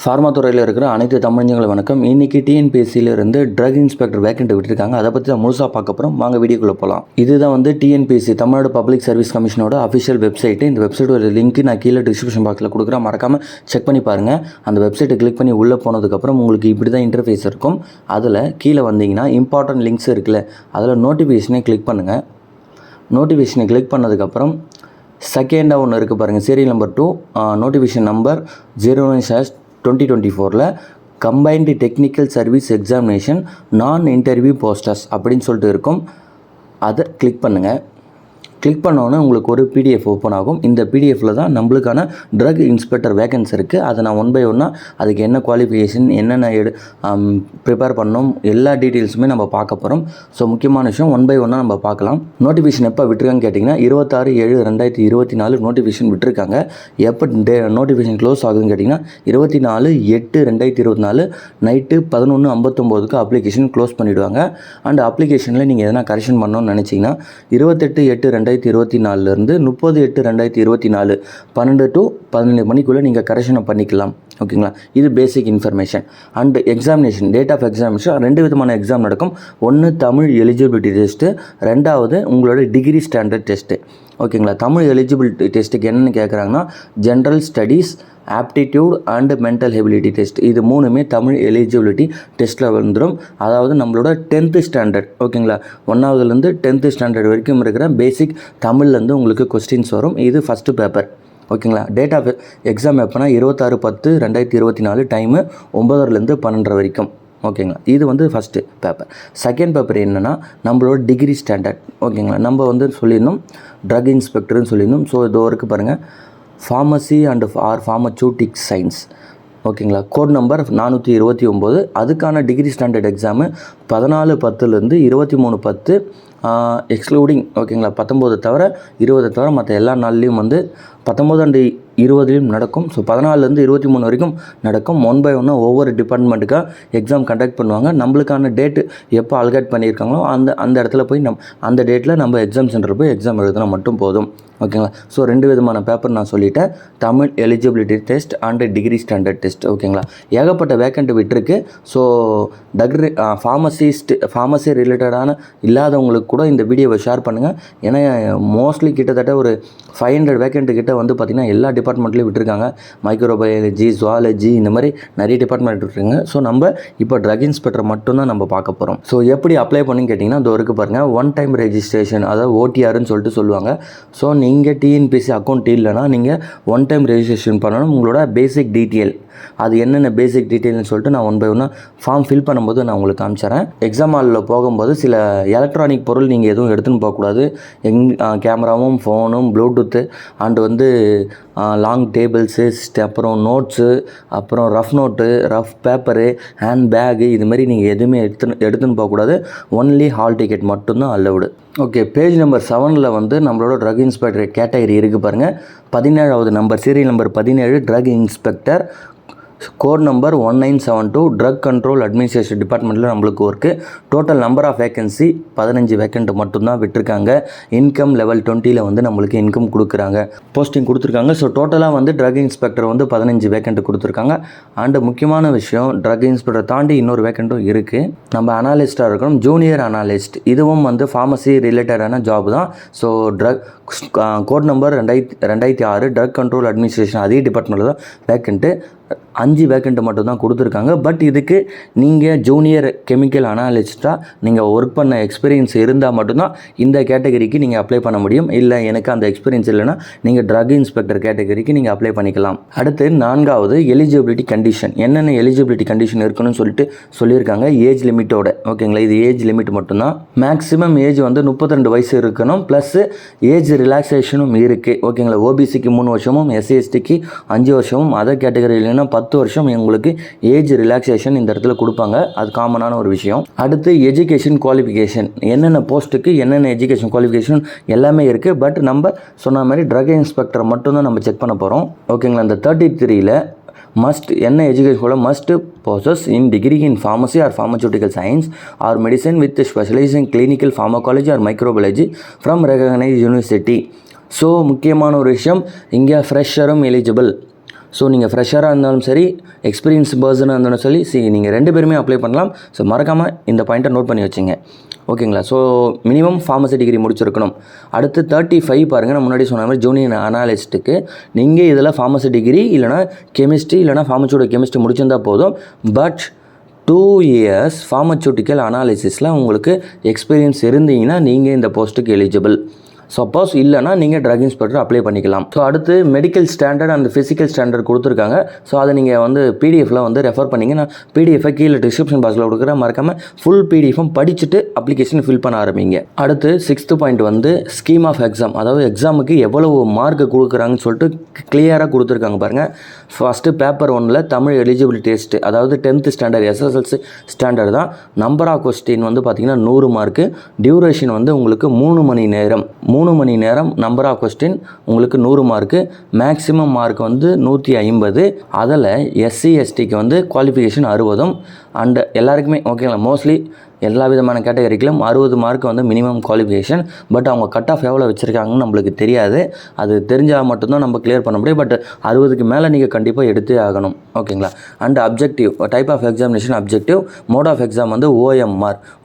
Pharma துறையில் இருக்கிற அனைத்து தமிழஞ்சங்களும் வணக்கம். இன்றைக்கி டிஎன்பிஎஸ்சியிலிருந்து ட்ரக் இன்ஸ்பெக்டர் வேக்கண்ட் விட்டுருக்காங்க. அதை பற்றி தான் முழுசாக பார்க்க போகிறோம். வாங்க வீடியோக்குள்ளே போகலாம். இதுதான் வந்து டிஎன்பிஎஸ்சி தமிழ்நாடு பப்ளிக் சர்வீஸ் கமிஷனோட அஃபிஷியல் வெப்சைட்டு. இந்த வெப்சைட்டோட லிங்க் நான் கீழே டிஸ்கிரிப்ஷன் பாக்ஸில் கொடுக்குறேன். மறக்காமல் செக் பண்ணி பாருங்கள். அந்த வெப்சைட்டை கிளிக் பண்ணி உள்ளே போனதுக்கப்புறம் உங்களுக்கு இப்படி தான் இன்டர்ஃபேஸ் இருக்கும். அதில் கீழே வந்தீங்கன்னா இம்பார்ட்டன்ட் லிங்க்ஸ் இருக்குல்ல, அதில் நோட்டிஃபிகேஷனை கிளிக் பண்ணுங்கள். நோட்டிஃபிகேஷனை கிளிக் பண்ணதுக்கப்புறம் செகண்டாக ஒன்று இருக்குது பாருங்கள், serial number 2 notification number 09/2024 combined technical service examination நான் இன்டர்வியூ போஸ்டர்ஸ் அப்படின்னு சொல்லிட்டு இருக்கும். அதை கிளிக் பண்ணுங்கள். கிளிக் பண்ணோன்னே உங்களுக்கு ஒரு பிடிஎஃப் ஓப்பன் ஆகும். இந்த பிடிஎஃப்பில் தான் நம்மளுக்கான ட்ரக் இன்ஸ்பெக்டர் வேகன்ஸ் இருக்குது. அதை நான் ஒன் பை ஒன்னாக அதுக்கு என்ன குவாலிஃபிகேஷன், என்னென்ன ப்ரிப்பேர் பண்ணணும், எல்லா டீட்டெயில்ஸுமே நம்ம பார்க்க போகிறோம். ஸோ முக்கியமான விஷயம் ஒன் பை ஒன்னாக நம்ம பார்க்கலாம். நோட்டிஃபிகேஷன் எப்போ விட்டுருக்கான்னு கேட்டிங்கன்னா 26/7/2024 நோட்டிஃபிகேஷன் விட்டுருக்காங்க. எப்போ நோட்டிஃபிகேஷன் க்ளோஸ் ஆகுதுன்னு கேட்டிங்கன்னா 24/8/2024 நைட்டு 11:59 அப்ளிகேஷன் க்ளோஸ் பண்ணிவிடுவாங்க. அண்ட் அப்ளிகேஷனில் நீங்கள் எதனா கரெக்ஷன் பண்ணணும்னு நினச்சிங்கன்னா 28/8/2024 30/8/2024 12 to 17 மணிக்குள்ளே நீங்கள் கரெக்ஷனை பண்ணிக்கலாம். ஓகேங்களா, இது basic information. And examination, date of examination 2 விதமான எக்ஸாம் நடக்கும். ஒன்று தமிழ் எலிஜிபிலிட்டி டெஸ்ட்டு, ரெண்டாவது உங்களோட டிகிரி ஸ்டாண்டர்ட் டெஸ்ட்டு. ஓகேங்களா, தமிழ் எலிஜிபிலிட்டி டெஸ்ட்டுக்கு என்னென்னு கேட்குறாங்கன்னா general studies, aptitude and mental ability test. இது மூணுமே தமிழ் எலிஜிபிலிட்டி டெஸ்ட்டில் வந்துடும். அதாவது நம்மளோட 10th ஸ்டாண்டர்ட், ஓகேங்களா, 1ஆவதுலேருந்து 10th ஸ்டாண்டர்ட் வரைக்கும் இருக்கிற பேசிக் தமிழ்லேருந்து உங்களுக்கு கொஸ்டின்ஸ் வரும். இது ஃபஸ்ட்டு பேப்பர். ஓகேங்களா, டேட் ஆஃப் எக்ஸாம் எப்போனா 26/10/2024 டைமு 9:00 12:00 வரைக்கும். ஓகேங்களா, இது வந்து ஃபஸ்ட்டு பேப்பர். செகண்ட் பேப்பர் என்னென்னா நம்மளோட டிகிரி ஸ்டாண்டர்ட். ஓகேங்களா, நம்ம வந்து சொல்லியிருந்தோம் ட்ரக் இன்ஸ்பெக்டர்னு சொல்லியிருந்தோம். ஸோ இதோ இருக்குது பாருங்கள், ஃபார்மசி அண்ட் ஆர் ஃபார்மசூட்டிக் சயின்ஸ். ஓகேங்களா, கோட் நம்பர் 429. அதுக்கான டிகிரி ஸ்டாண்டர்ட் எக்ஸாமு 14/10 23/10 எக்ஸ்க்ளூடிங். ஓகேங்களா, 19 தவிர 20 தவிர மற்ற எல்லா நாள்லேயும் வந்து 19 and 20 நடக்கும். ஸோ 14 to 23 வரைக்கும் நடக்கும். ஒன் பை ஒன்னாக ஒவ்வொரு டிபார்ட்மெண்ட்டுக்காக எக்ஸாம் கண்டக்ட் பண்ணுவாங்க. நம்மளுக்கான டேட்டு எப்போ அலகேட் பண்ணியிருக்காங்களோ அந்த இடத்துல போய் அந்த டேட்டில் நம்ம எக்ஸாம் சென்டரில் போய் எக்ஸாம் எழுதினா மட்டும் போதும். ஓகேங்களா, ஸோ 2 விதமான பேப்பர் நான் சொல்லிட்டேன், Tamil eligibility test and degree standard test. ஓகேங்களா, ஏகப்பட்ட வேக்கண்ட் விட்டுருக்கு. ஸோ ஃபார்மசி ரிலேட்டடான இல்லாதவங்களுக்கு கூட இந்த வீடியோவை ஷேர் பண்ணுங்கள். ஏன்னா மோஸ்ட்லி கிட்டத்தட்ட ஒரு 500 வேக்கண்ட் கிட்ட வந்து பார்த்திங்கன்னா எல்லா டிபார்ட்மெண்ட்லேயும் விட்டுருக்காங்க. மைக்ரோபயாலஜி, ஜுவாலஜி, இந்த மாதிரி நிறைய டிபார்ட்மெண்ட் விட்டுருங்க. ஸோ நம்ம இப்போ ட்ரக் இன்ஸ்பெக்டர் மட்டும்தான் நம்ம பார்க்க போகிறோம். ஸோ எப்படி அப்ளை பண்ணின்னு கேட்டிங்கன்னா இதோ இருக்குது பாருங்கள், ஒன் டைம் ரெஜிஸ்ட்ரேஷன், அதாவது ஓடிஆர்னு சொல்லிட்டு சொல்லுவாங்க. ஸோ நீங்கள் டிஎன்பிஎஸ்சி அக்கௌண்ட் இல்லைனா நீங்கள் ஒன் டைம் ரெஜிஸ்ட்ரேஷன் பண்ணணும். உங்களோட பேசிக் டீட்டெயில், அது என்னென்ன பேசிக் டீட்டெயில்னு சொல்லிட்டு நான் ஒன் பை ஒன்னாக ஃபார்ம் ஃபில் பண்ணும்போது நான் உங்களுக்கு காமிச்சிறேன். எக்ஸாம் ஹாலில் போகும்போது சில எலக்ட்ரானிக் பொருள் நீங்கள் எதுவும் எடுத்துன்னு போகக்கூடாது. கேமராவும், ஃபோனும், ப்ளூடூத்து அண்டு வந்து லாங் டேபிள்ஸு, அப்புறம் நோட்ஸு, அப்புறம் rough note, rough paper, hand bag, இதுமாரி நீங்கள் எதுவுமே எடுத்துன்னு போகக்கூடாது. ஒன்லி ஹால் டிக்கெட் மட்டும்தான் அலவுடு. ஓகே, பேஜ் நம்பர் 7 வந்து நம்மளோட ட்ரக் இன்ஸ்பெக்டர் கேட்டகரி இருக்குது பாருங்கள். 17வது நம்பர், serial number 17 drug inspector, code number 1972 drug control administration டிபார்ட்மெண்ட்டில் நம்மளுக்கு work. Total number of vacancy 15 vacant மட்டும்தான் விட்டுருக்காங்க. இன்கம் லெவல் 20 வந்து நம்மளுக்கு இன்கம் கொடுக்குறாங்க, போஸ்டிங் கொடுத்துருக்காங்க. ஸோ டோட்டலாக வந்து ட்ரக் இன்ஸ்பெக்டர் வந்து 15 வேக்கண்ட் கொடுத்துருக்காங்க. அண்டு முக்கியமான விஷயம், ட்ரக் இன்ஸ்பெக்டர் தாண்டி இன்னொரு வேக்கண்ட்டும் இருக்குது. நம்ம அனாலிஸ்ட்டாக இருக்கணும், ஜூனியர் அனாலிஸ்ட். இதுவும் வந்து ஃபார்மசி ரிலேட்டடான ஜாப் தான். So drug code number 2006 drug control administration, அதே டிபார்ட்மெண்ட்டில் தான் வேக்கண்ட்டு 5 வேக்கண்ட் மட்டும் தான் கொடுத்துருக்காங்க. பட் இதுக்கு நீங்கள் ஜூனியர் கெமிக்கல் அனாலிஸ்ட்டாக நீங்கள் ஒர்க் பண்ண எக்ஸ்பீரியன்ஸ் இருந்தால் மட்டும்தான் இந்த கேட்டகரிக்கு நீங்கள் அப்ளை பண்ண முடியும். இல்லை எனக்கு அந்த எக்ஸ்பீரியன்ஸ் இல்லைன்னா நீங்கள் ட்ரக் இன்ஸ்பெக்டர் கேட்டகரிக்கு நீங்கள் அப்ளை பண்ணிக்கலாம். அடுத்து 4வது எலிஜிபிலிட்டி கண்டிஷன். என்னென்ன எலிஜிபிலிட்டி கண்டிஷன் இருக்குன்னு சொல்லியிருக்காங்க ஏஜ் லிமிட்டோட. ஓகேங்களா, இது ஏஜ் லிமிட் மட்டும்தான். மேக்ஸிமம் ஏஜ் வந்து 32 வயசு இருக்கணும். ப்ளஸ் ஏஜ் ரிலாக்ஸேஷனும் இருக்குது. ஓகேங்களா, ஓபிசிக்கு 3 வருஷமும், எஸ்சிஎஸ்டிக்கு 5 வருஷமும், அதர் கேட்டகரியில் 10 வருஷம் உங்களுக்கு ஏஜ் ரிலாக்ஸேஷன் இந்த இடத்துல கொடுப்பாங்க. அது காமனான ஒரு விஷயம். அடுத்து எஜுகேஷன் குவாலிஃபிகேஷன், என்னென்ன போஸ்ட்டுக்கு என்னென்ன எஜுகேஷன் குவாலிஃபிகேஷன் எல்லாமே இருக்குது. பட் நம்ம சொன்ன மாதிரி ட்ரக் இன்ஸ்பெக்டர் மட்டும்தான் நம்ம செக் பண்ண போகிறோம். ஓகேங்களா, இந்த 33ல் must என்ன education must possess in degree in pharmacy or pharmaceutical science or medicine with specialization in clinical pharmacology or microbiology from recognized university. So முக்கியமான ஒரு விஷயம், இங்கே ஃப்ரெஷரும் எலிஜிபிள். ஸோ நீங்கள் ஃப்ரெஷராக இருந்தாலும் சரி, எக்ஸ்பீரியன்ஸ் பர்சனாக இருந்தாலும் சரி, நீங்கள் 2 பேருமே அப்ளை பண்ணலாம். ஸோ மறக்காமல் இந்த பாயிண்ட்டை நோட் பண்ணி வச்சுங்க. ஓகேங்களா? ஸோ மினிமம் ஃபார்மசி டிகிரி முடிச்சிருக்கணும். அடுத்து 35 பாருங்கள், நான் முன்னாடி சொன்ன மாதிரி ஜூனியர் அனாலிஸ்ட்டுக்கு நீங்கள் இதில் ஃபார்மசி டிகிரி இல்லைனா கெமிஸ்ட்ரி இல்லைனா ஃபார்மசியோட கெமிஸ்ட்ரி முடிச்சிருந்தால் போதும். பட் 2 இயர்ஸ் ஃபார்மசூட்டிக்கல் அனாலிசிஸில் உங்களுக்கு எக்ஸ்பீரியன்ஸ் இருந்தீங்கன்னா நீங்கள் இந்த போஸ்ட்டுக்கு எலிஜிபிள். சப்போஸ் இல்லைனா நீங்கள் ட்ரக் இன்ஸ்பெக்டர் அப்ளை பண்ணிக்கலாம். ஸோ அடுத்து medical standard and physical standard கொடுத்துருக்காங்க. ஸோ அதை நீங்கள் வந்து பிடிஎஃபில் வந்து ரெஃபர் பண்ணிங்க. நான் பிடிஎஃபை கீழே டிஸ்கிரிப்ஷன் பாக்ஸில் கொடுக்குறேன். மறக்காமல் ஃபுல் பிடிஎஃபும் படிச்சுட்டு அப்ளிகேஷன் ஃபில் பண்ண ஆரம்பிங்க. அடுத்து 6th பாயிண்ட் வந்து ஸ்கீம் ஆஃப் எக்ஸாம், அதாவது எக்ஸாமுக்கு எவ்வளவு மார்க் கொடுக்குறாங்கன்னு சொல்லிட்டு கிளியராக கொடுத்துருக்காங்க பாருங்கள். ஃபஸ்ட்டு பேப்பர் 1ல் தமிழ் எலிஜிபிலிட்டி டெஸ்ட்டு, அதாவது 10th ஸ்டாண்டர்ட் எஸ்எஸ்எல்சி ஸ்டாண்டர்ட் தான். நம்பர் ஆஃப் கொஸ்டின் வந்து பார்த்திங்கன்னா 100 மார்க்கு. டியூரேஷன் வந்து உங்களுக்கு 3 மணி நேரம். நம்பர் ஆஃப் கொஸ்டின் உங்களுக்கு 100 மார்க்கு. மேக்ஸிமம் மார்க் வந்து 150. அதில் எஸ்சி எஸ்டிக்கு வந்து குவாலிஃபிகேஷன் 60 அண்டு எல்லாருக்குமே ஓகேங்களா, மோஸ்ட்லி எல்லா விதமான கேட்டகரிக்கும் 60 மார்க் வந்து மினிமம் குவாலிஃபிகேஷன். பட் அவங்க கட் ஆஃப் எவ்வளோ வச்சுருக்காங்கன்னு நம்மளுக்கு தெரியாது. அது தெரிஞ்சால் மட்டும்தான் நம்ம கிளியர் பண்ண முடியும். பட் 60க்கு மேலே நீங்கள் கண்டிப்பாக எடுத்தே ஆகணும். ஓகேங்களா? And objective type of examination objective. Mode of exam வந்து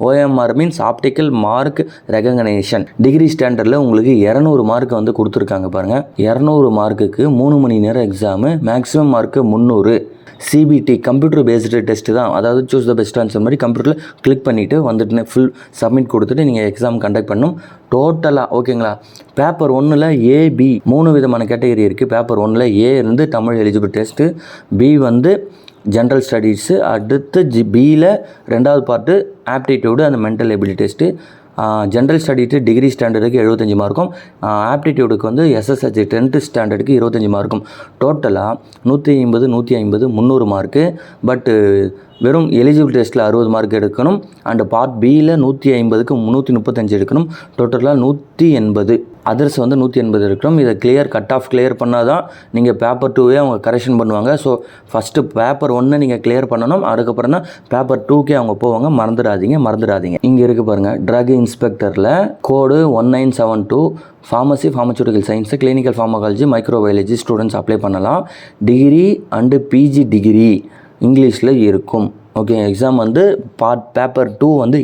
OMR means optical mark recognition. Degree ஸ்டாண்டர்டில் உங்களுக்கு 200 மார்க் வந்து கொடுத்துருக்காங்க பாருங்கள். 200 மார்க்குக்கு 3 மணி நேரம் exam. Maximum mark 300. CBT computer based test தான், அதாவது சூஸ் த பெஸ்ட் ஆன்சர் மாதிரி கம்ப்யூட்டரில் கிளிக் பண்ணிவிட்டு வந்துட்டு ஃபுல் சப்மிட் கொடுத்துட்டு நீங்கள் எக்ஸாம் கண்டக்ட் பண்ணணும். டோட்டலாக ஓகேங்களா? பேப்பர் 1ல் ஏபி 3 விதமான கேட்டகரி இருக்குது. பேப்பர் 1ல் ஏ இருந்து தமிழ் எலிஜிபிள் டெஸ்ட்டு, பி வந்து ஜென்ரல் ஸ்டடீஸு, அடுத்து பியில் 2வது பார்ட்டு ஆப்டிடியூடு அந்த மென்டல் எபிலிட்டி டெஸ்ட்டு. ஜென்ரல் ஸ்டடிக்கு டிகிரி ஸ்டாண்டர்டுக்கு 75 மார்க்கும், ஆப்டிடியூடுக்கு வந்து எஸ்எஸ்எல்சி 10th ஸ்டாண்டர்டுக்கு 25 மார்க்கும். டோட்டலாக 150 300 மார்க்கு. பட்டு வெறும் எலிஜிபிள் டெஸ்ட்டில் 60 மார்க் எடுக்கணும். அண்டு பார்ட் பியில் 150க்கு 335 எடுக்கணும். டோட்டலாக 180. அதர்ஸ் வந்து 180 இருக்கணும். இதை கட் ஆஃப் கிளியர் பண்ணால் தான் நீங்கள் பேப்பர் 2வே அவங்க கரெக்ஷன் பண்ணுவாங்க. ஸோ ஃபஸ்ட்டு பேப்பர் 1 நீங்கள் கிளியர் பண்ணணும். அதுக்கப்புறம் தான் பேப்பர் 2கே அவங்க போவாங்க. மறந்துடாதீங்க. இங்கே இருக்குது பாருங்கள், ட்ரக் இன்ஸ்பெக்டரில் கோடு 1972 pharmacy, pharmaceutical science, clinical pharmacology, microbiology students apply பண்ணலாம். டிகிரி அண்டு பிஜி டிகிரி இங்கிலீஷில் இருக்கும். ஓகே, எக்ஸாம் வந்து பேப்பர் 2 வந்து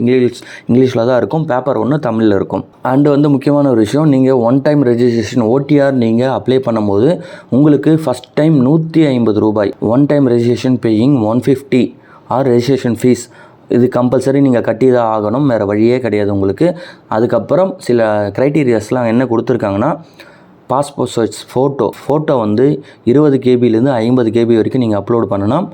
இங்கிலீஷில் தான் இருக்கும். பேப்பர் 1 தமிழில் இருக்கும். அண்டு வந்து முக்கியமான ஒரு விஷயம், நீங்கள் 1 டைம் ரெஜிஸ்ட்ரேஷன் ஓடிஆர் நீங்கள் அப்ளை பண்ணும்போது உங்களுக்கு ஃபஸ்ட் டைம் 150 ரூபாய் 1 time registration paying 150 or registration fees. இது கம்பல்சரி நீங்கள் கட்டி தான் ஆகணும், வேறு வழியே கிடையாது உங்களுக்கு. அதுக்கப்புறம் சில க்ரைட்டீரியாஸ்லாம் என்ன கொடுத்துருக்காங்கன்னா, பாஸ்போர்ட் சைஸ் ஃபோட்டோ வந்து 20 கேபிலேருந்து 50 கேபி வரைக்கும் நீங்கள் அப்லோட் பண்ணணும்.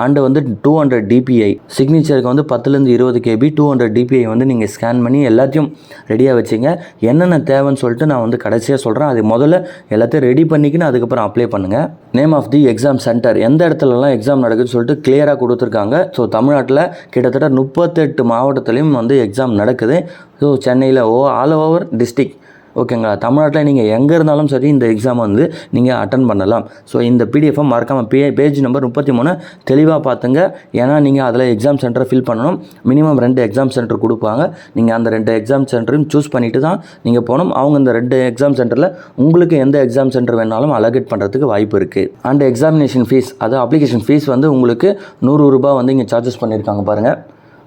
அண்டு வந்து 200 DPI சிக்னேச்சருக்கு வந்து 10லேருந்து 20 KB 200 DPI வந்து நீங்கள் ஸ்கேன் பண்ணி எல்லாத்தையும் ரெடியாக வச்சுங்க. என்னென்ன தேவைன்னு சொல்லிட்டு நான் வந்து கடைசியாக சொல்கிறேன். அது முதல்ல எல்லாத்தையும் ரெடி பண்ணிக்கின்னு அதுக்கப்புறம் அப்ளை பண்ணுங்கள். Name of the exam center, எந்த இடத்துலலாம் எக்ஸாம் நடக்குதுன்னு சொல்லிட்டு கிளியராக கொடுத்துருக்காங்க. ஸோ தமிழ்நாட்டில் கிட்டத்தட்ட 38 மாவட்டத்துலேயும் வந்து எக்ஸாம் நடக்குது. ஸோ சென்னையில் ஆல் ஓவர் டிஸ்ட்ரிக்ட் ஓகேங்களா. தமிழ்நாட்டில் நீங்கள் எங்கே இருந்தாலும் சரி இந்த எக்ஸாம் வந்து நீங்கள் அட்டன் பண்ணலாம். ஸோ இந்த பிடிஎஃபை மறக்காமல் பேஜ் நம்பர் 33 தெளிவாக பார்த்துங்க. ஏன்னா நீங்கள் அதில் எக்ஸாம் சென்டரை ஃபில் பண்ணணும். மினிமம் 2 எக்ஸாம் சென்டர் கொடுப்பாங்க. நீங்கள் அந்த 2 எக்ஸாம் சென்டரையும் சூஸ் பண்ணிவிட்டு தான் நீங்கள் போகணும். அவங்க இந்த 2 எக்ஸாம் சென்டரில் உங்களுக்கு எந்த எக்ஸாம் சென்டர் வேணாலும் அலோகேட் பண்ணுறதுக்கு வாய்ப்பு இருக்குது. அண்ட் எக்ஸாமினேஷன் ஃபீஸ், அது அப்ளிகேஷன் ஃபீஸ் வந்து உங்களுக்கு 100 ரூபாய் வந்து இங்கே சார்ஜஸ் பண்ணியிருக்காங்க பாருங்கள்.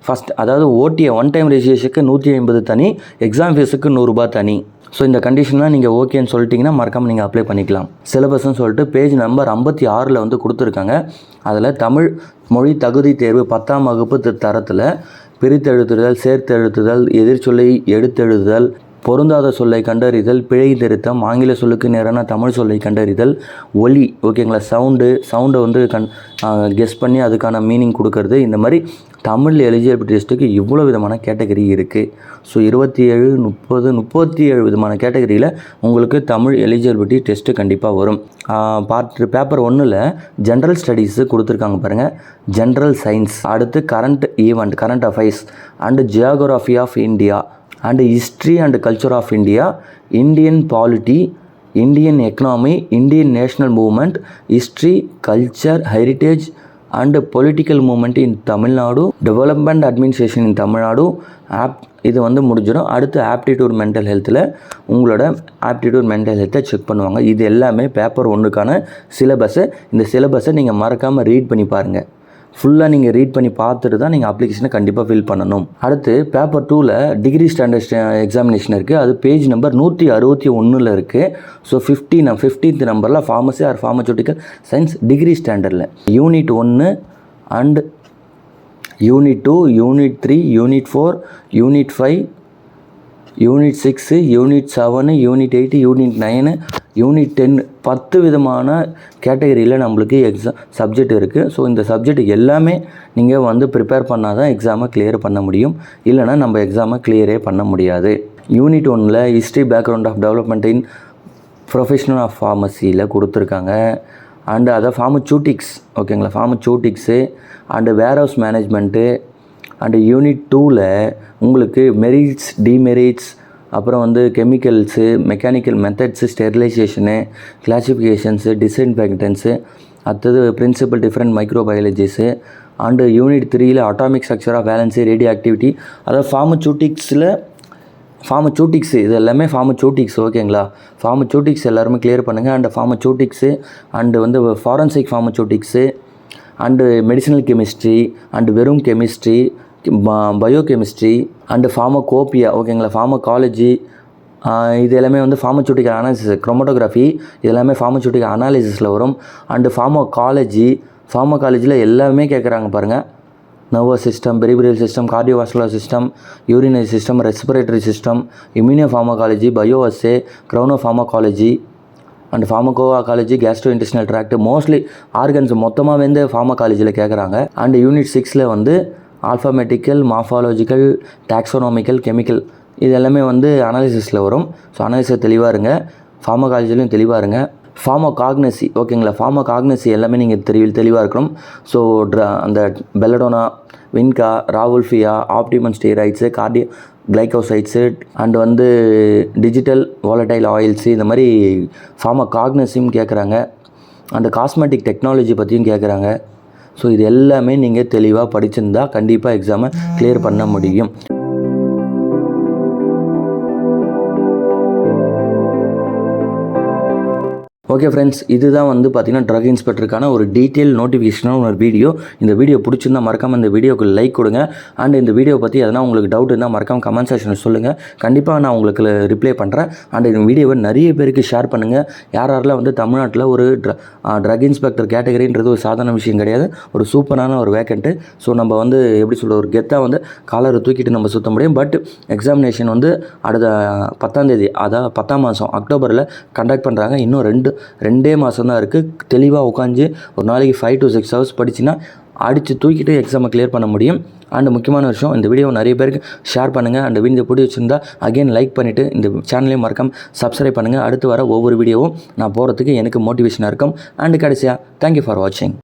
ஃபஸ்ட் அதாவது ஓடிஏ 1 டைம் ரெஜிஸ்ட்ரேஷனுக்கு 150 தனி, எக்ஸாம் ஃபீஸுக்கு 100 ரூபாய் தனி. ஸோ இந்த கண்டிஷன்லாம் நீங்கள் ஓகேன்னு சொல்லிட்டிங்கன்னா மறக்காமல் நீங்கள் அப்ளை பண்ணிக்கலாம். சிலபஸ்ன்னு சொல்லிட்டு பேஜ் நம்பர் 56 வந்து கொடுத்துருக்காங்க. அதில் தமிழ் மொழி தகுதி தேர்வு 10ஆம் வகுப்பு தரத்தில் பிரித்தெழுத்துதல், சேர்த்தெழுத்துதல், எதிர்ச்சொல்லை எடுத்தெழுதுதல், பொருந்தாத சொல்லை கண்டறிதல், பிழை திருத்தம், ஆங்கில சொல்லுக்கு நேரான தமிழ் சொல்லை கண்டறிதல், ஒலி ஓகேங்களா, சவுண்டை வந்து கெஸ் பண்ணி அதுக்கான மீனிங் கொடுக்கறது, இந்த மாதிரி தமிழ் எலிஜிபிலிட்டி டெஸ்ட்டுக்கு இவ்வளோ விதமான கேட்டகரி இருக்குது. ஸோ 27, 30, 37 விதமான கேட்டகரியில் உங்களுக்கு தமிழ் எலிஜிபிலிட்டி டெஸ்ட்டு கண்டிப்பாக வரும். பேப்பர் 1ல் ஜென்ரல் ஸ்டடீஸு கொடுத்துருக்காங்க பாருங்கள். ஜென்ரல் சயின்ஸ், அடுத்து current affairs and geography of India and history and culture of India, Indian polity, Indian economy, Indian national movement, history, culture, heritage and political movement in Tamil Nadu, development administration in Tamil Nadu, இது வந்து முடிஞ்சிடும். அடுத்து aptitude mental ஹெல்த்தில் உங்களோட aptitude mental ஹெல்த்தை check பண்ணுவாங்க. இது எல்லாமே paper 1க்கான syllabus. இந்த சிலபஸை நீங்கள் மறக்காமல் ரீட் பண்ணி பாருங்கள். ஃபுல்லாக நீங்கள் ரீட் பண்ணி பார்த்துட்டு தான் நீங்கள் அப்ளிகேஷனை கண்டிப்பாக ஃபில் பண்ணணும். அடுத்து பேப்பர் 2ல் டிகிரி ஸ்டாண்டர்ட் எக்ஸாமினேஷன் இருக்குது. அது பேஜ் நம்பர் 161 இருக்குது. ஸோ 15th நம்பரில் pharmacy or pharmaceutical science degree ஸ்டாண்டர்டில் unit 1 and unit 2, unit 3, unit 4, unit 5, unit 6, unit 7, unit 8, unit 9, unit 10 10 விதமான கேட்டகரியில் நம்மளுக்கு சப்ஜெக்ட் இருக்குது. ஸோ இந்த சப்ஜெக்ட் எல்லாமே நீங்கள் வந்து ப்ரிப்பேர் பண்ணால் தான் எக்ஸாமை கிளியர் பண்ண முடியும். இல்லைனா நம்ம எக்ஸாமை கிளியரே பண்ண முடியாது. யூனிட் 1ல் history background of development in professional of ஃபார்மசியில் கொடுத்துருக்காங்க. அண்டு அதை ஃபார்மசூட்டிக்ஸ், ஓகேங்களா, pharmaceutics and warehouse management. And unit 2ல் உங்களுக்கு மெரிட்ஸ், டிமெரிட்ஸ், அப்புறம் வந்து chemicals, mechanical methods, sterilisation, classifications, disinfectants, அடுத்தது principle different microbiologies. And unit 3ல் atomic structure of valency, radioactivity. அதாவது ஃபார்மசூட்டிக்ஸு இது எல்லாமே ஃபார்மசூட்டிக்ஸ், ஓகேங்களா. ஃபார்மசூட்டிக்ஸ் எல்லாருமே கிளியர் பண்ணுங்கள். அண்டு ஃபார்மசூட்டிக்ஸு அண்டு வந்து forensic pharmaceutics and medicinal chemistry and வெறும் கெமிஸ்ட்ரி, பயோகெமிஸ்ட்ரி அண்டு ஃபார்மகோப்பியா, ஓகேங்களா. ஃபார்மகாலஜி, இது எல்லாமே வந்து ஃபார்மசூட்டிக்கல் அனாலிசிஸ். குரோமட்டோகிராஃபி இது எல்லாமே ஃபார்மசூட்டிக்கல் அனாலிசிஸில் வரும். அண்டு ஃபார்மகாலஜியில் எல்லாமே கேட்குறாங்க பாருங்கள். Nervous system, peripheral system, cardiovascular system, urinary system, respiratory system, immunopharmacology, bioassay, chronopharmacology and pharmacovigilance, gastrointestinal tract, mostly organs மொத்தமாக வந்து ஃபார்மகாலஜியில் கேட்குறாங்க. அண்ட் யூனிட் 6ல் வந்து ஆல்ஃபாமெட்டிக்கல், மார்ஃபாலஜிக்கல், டாக்ஸோனாமிக்கல், கெமிக்கல் இது எல்லாமே வந்து அனாலிசிஸில் வரும். ஸோ அனாலிசிஸ் தெளிவாக இருங்க, ஃபார்மகாலஜிலையும் தெளிவாக இருங்க. ஃபார்மகாக்னசி, ஓகேங்களா. ஃபார்மகாக்னசி எல்லாமே நீங்கள் தெளிவாக இருக்கணும். ஸோ அந்த belladonna, vinca, ராவுல்ஃபியா, ஆப்டிமன் steroids, cardio கிளைகோசைட்ஸு and வந்து டிஜிட்டல் வாலடைல் ஆயில்ஸு, இந்த மாதிரி ஃபார்மகாக்னசியும் கேட்குறாங்க. அண்ட் காஸ்மெட்டிக் டெக்னாலஜி பற்றியும் கேட்குறாங்க. ஸோ இது எல்லாமே நீங்கள் தெளிவாக படிச்சிருந்தால் கண்டிப்பாக எக்ஸாமை கிளியர் பண்ண முடியும். ஓகே ஃப்ரெண்ட்ஸ், இதுதான் வந்து பார்த்திங்கன்னா ட்ரக் இன்ஸ்பெக்டருக்கான ஒரு டீட்டெயில் நோட்டிஃபிகேஷனான ஒரு வீடியோ. இந்த வீடியோ பிடிச்சிருந்தா மறக்காமல் இந்த வீடியோக்கு லைக் கொடுங்க. அண்ட் இந்த வீடியோ பற்றி எதனா உங்களுக்கு டவுட் இருந்தால் மறக்காமல் கமெண்ட் செக்ஷனில் சொல்லுங்கள். கண்டிப்பாக நான் உங்களுக்கு ரிப்ளை பண்ணுறேன். அண்ட் இந்த வீடியோவை நிறைய பேருக்கு ஷேர் பண்ணுங்கள். யாரெல்லாம் வந்து தமிழ்நாட்டில் ஒரு ட்ரக் இன்ஸ்பெக்டர் கேட்டகரின்றது ஒரு சாதாரண விஷயம் கிடையாது, ஒரு சூப்பரான ஒரு வேக்கண்ட்டு. ஸோ நம்ம வந்து எப்படி சொல்கிற ஒரு கெத்தாக வந்து காலரை தூக்கிட்டு நம்ம சுற்ற முடியும். பட் எக்ஸாமினேஷன் வந்து அடுத்த 10ஆம் தேதி, அதாவது 10ஆம் மாதம் அக்டோபரில் கண்டக்ட் பண்ணுறாங்க. இன்னும் ரெண்டே மாதம் தான் இருக்குது. தெளிவாக உட்காந்து ஒரு நாளைக்கு 5 to 6 hours படிச்சுன்னா அடித்து தூக்கிட்டு எக்ஸாமை கிளியர் பண்ண முடியும். அண்ட் முக்கியமான விஷயம், இந்த வீடியோவை நிறைய பேருக்கு ஷேர் பண்ணுங்கள். அண்ட் வீடியோ பிடிச்சி வச்சுருந்தா அகைன் லைக் பண்ணிவிட்டு இந்த சேனலையும் மறக்காமல் சப்ஸ்கிரைப் பண்ணுங்கள். அடுத்து வர ஒவ்வொரு வீடியோவும் நான் போகிறதுக்கு எனக்கு மோட்டிவேஷனாக இருக்கும். அண்ட் கடைசியாக தேங்க்யூ ஃபார் வாட்சிங்.